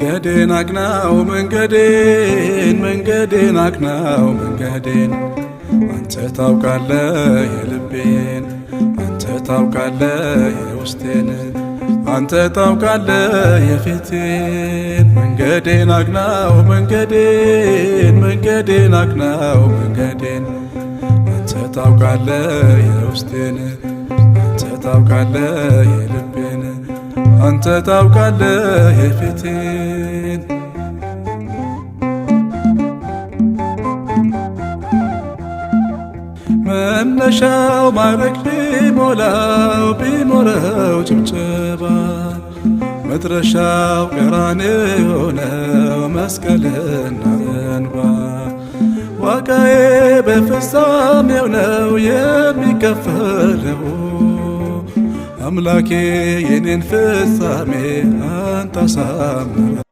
መንገዴን አቅናው መንገዴን አቅናው መንገዴን አንተ ታውቃለህ የልቤን አንተ ታውቃለህ የውስጤን አንተ ታውቃለህ የፊቴን መንገዴን አቅናው መንገዴን አቅናው መንገዴን አንተ ታውቃለህ የውስጤን አንተ ታውቃለህ የልቤን አንተ ታውቃለህ የፊቴን መነሻው ማረግ ቢሞላው ጭብጨባ መድረሻው ቀራንዮ ነው መስቀልና እንባ ዋጋዬ በፍጻሜው ነው የሚከፈለው አምላኬ የኔን ፍጻሜ አንተ አሳምረው